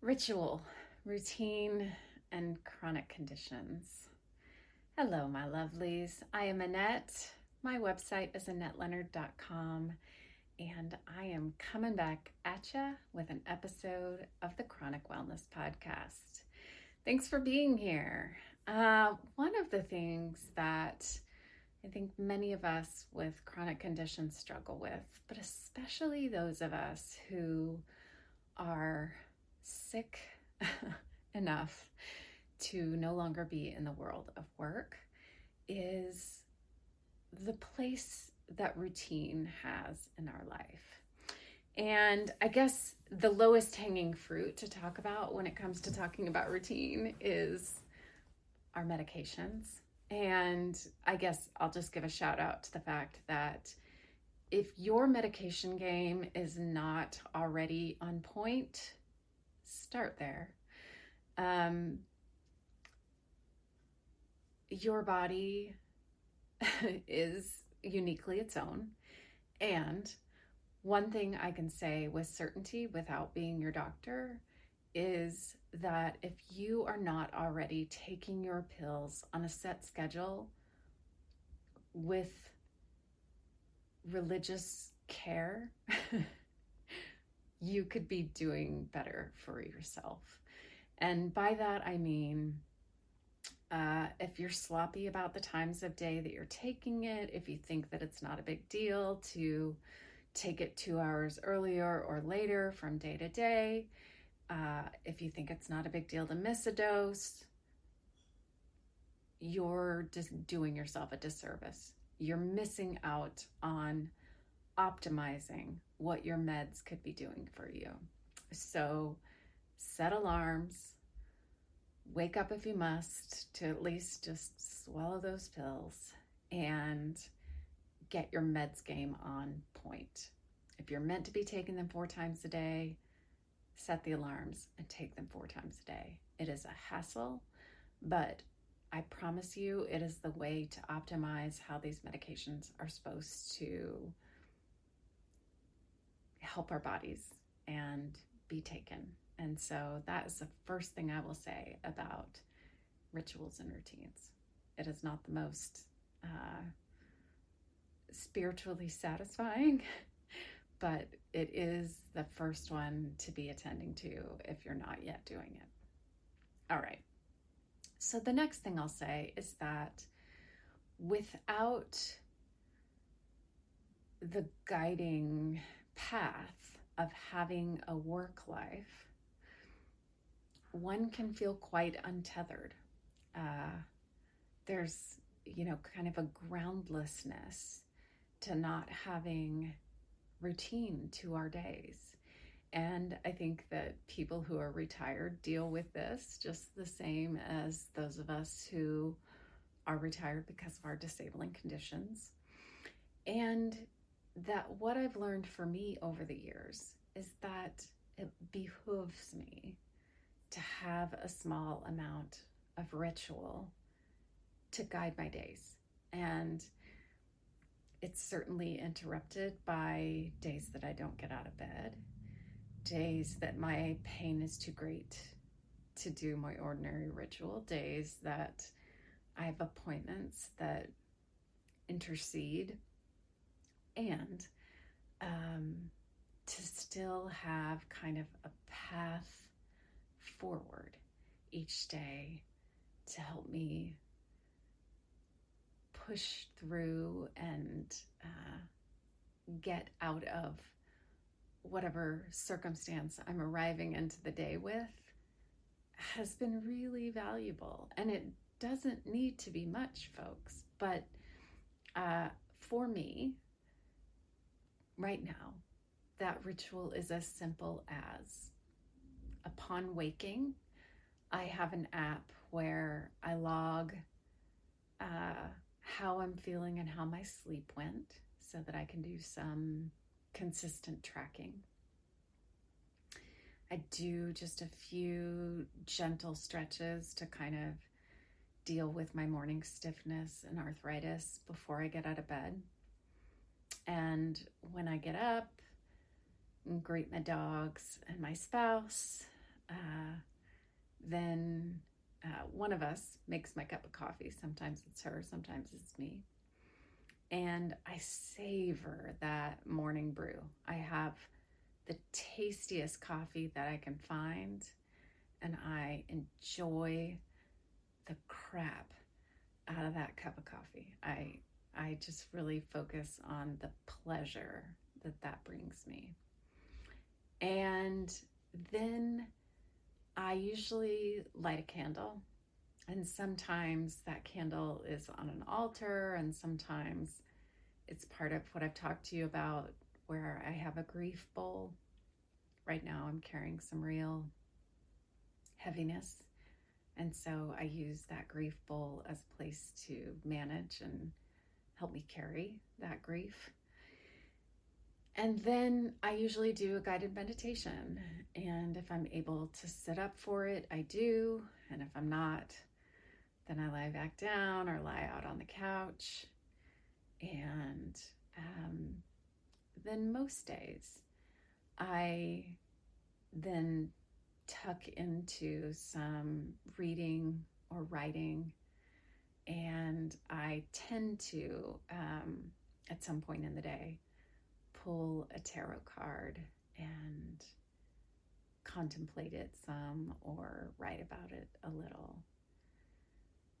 Ritual, routine, and chronic conditions. Hello, my lovelies. I am Annette. My website is AnnetteLeonard.com, and I am coming back at you with an episode of the Chronic Wellness Podcast. Thanks for being here. One of the things that I think many of us with chronic conditions struggle with, but especially those of us who are sick enough to no longer be in the world of work, is the place that routine has in our life. And I guess the lowest hanging fruit to talk about when it comes to talking about routine is our medications. And I guess I'll just give a shout out to the fact that if your medication game is not already on point, start there. Your body is uniquely its own. And one thing I can say with certainty without being your doctor is that if you are not already taking your pills on a set schedule with religious care, you could be doing better for yourself. And by that, I mean, if you're sloppy about the times of day that you're taking it, if you think that it's not a big deal to take it 2 hours earlier or later from day to day, if you think it's not a big deal to miss a dose, you're just doing yourself a disservice. You're missing out on optimizing what your meds could be doing for you. So set alarms, wake up if you must to at least just swallow those pills and get your meds game on point. If you're meant to be taking them 4 times a day, set the alarms and take them 4 times a day. It is a hassle, but I promise you it is the way to optimize how these medications are supposed to help our bodies and be taken. And so that is the first thing I will say about rituals and routines. It is not the most spiritually satisfying, but it is the first one to be attending to if you're not yet doing it. All right. So the next thing I'll say is that without the guiding path of having a work life, one can feel quite untethered. There's, kind of a groundlessness to not having routine to our days. And I think that people who are retired deal with this just the same as those of us who are retired because of our disabling conditions. And that what I've learned for me over the years is that it behooves me to have a small amount of ritual to guide my days. And it's certainly interrupted by days that I don't get out of bed, days that my pain is too great to do my ordinary ritual, days that I have appointments that intercede, and to still have kind of a path forward each day to help me push through and get out of whatever circumstance I'm arriving into the day with has been really valuable. And it doesn't need to be much, folks, but for me, right now, that ritual is as simple as upon waking, I have an app where I log how I'm feeling and how my sleep went so that I can do some consistent tracking. I do just a few gentle stretches to kind of deal with my morning stiffness and arthritis before I get out of bed. And when I get up and greet my dogs and my spouse, Then one of us makes my cup of coffee. Sometimes it's her, sometimes it's me. And I savor that morning brew. I have the tastiest coffee that I can find, and I enjoy the crap out of that cup of coffee. I just really focus on the pleasure that brings me. And then I usually light a candle, and sometimes that candle is on an altar, and sometimes it's part of what I've talked to you about, where I have a grief bowl. Right now I'm carrying some real heaviness, and so I use that grief bowl as a place to manage and help me carry that grief. And then I usually do a guided meditation, and if I'm able to sit up for it, I do, and if I'm not, then I lie back down or lie out on the couch. And then most days I then tuck into some reading or writing, and I tend to at some point in the day pull a tarot card and contemplate it some or write about it a little.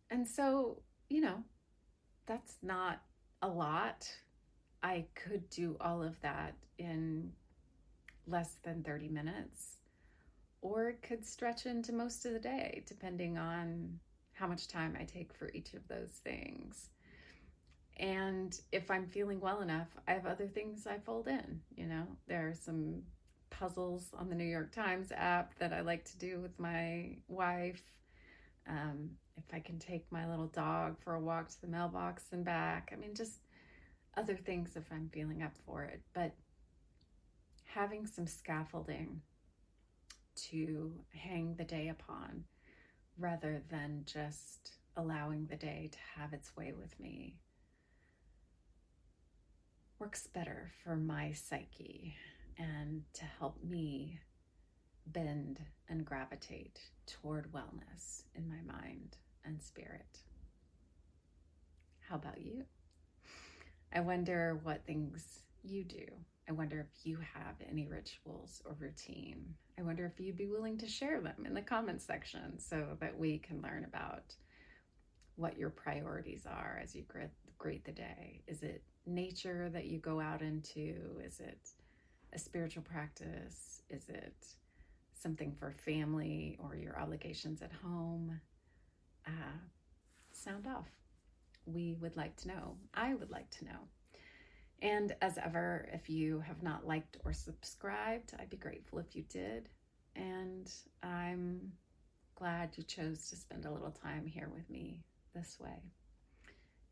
And so, that's not a lot. I could do all of that in less than 30 minutes, or it could stretch into most of the day, depending on how much time I take for each of those things. And if I'm feeling well enough, I have other things I fold in. There are some puzzles on the New York Times app that I like to do with my wife. If I can take my little dog for a walk to the mailbox and back. Just other things if I'm feeling up for it. But having some scaffolding to hang the day upon, rather than just allowing the day to have its way with me, works better for my psyche and to help me bend and gravitate toward wellness in my mind and spirit. How about you? I wonder what things you do. I wonder if you have any rituals or routine. I wonder if you'd be willing to share them in the comments section so that we can learn about what your priorities are as you greet the day. Is it nature that you go out into? Is it a spiritual practice? Is it something for family or your obligations at home? Sound off. We would like to know. I would like to know. And as ever, if you have not liked or subscribed, I'd be grateful if you did. And I'm glad you chose to spend a little time here with me this way.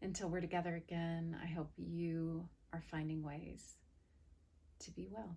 Until we're together again, I hope you are finding ways to be well.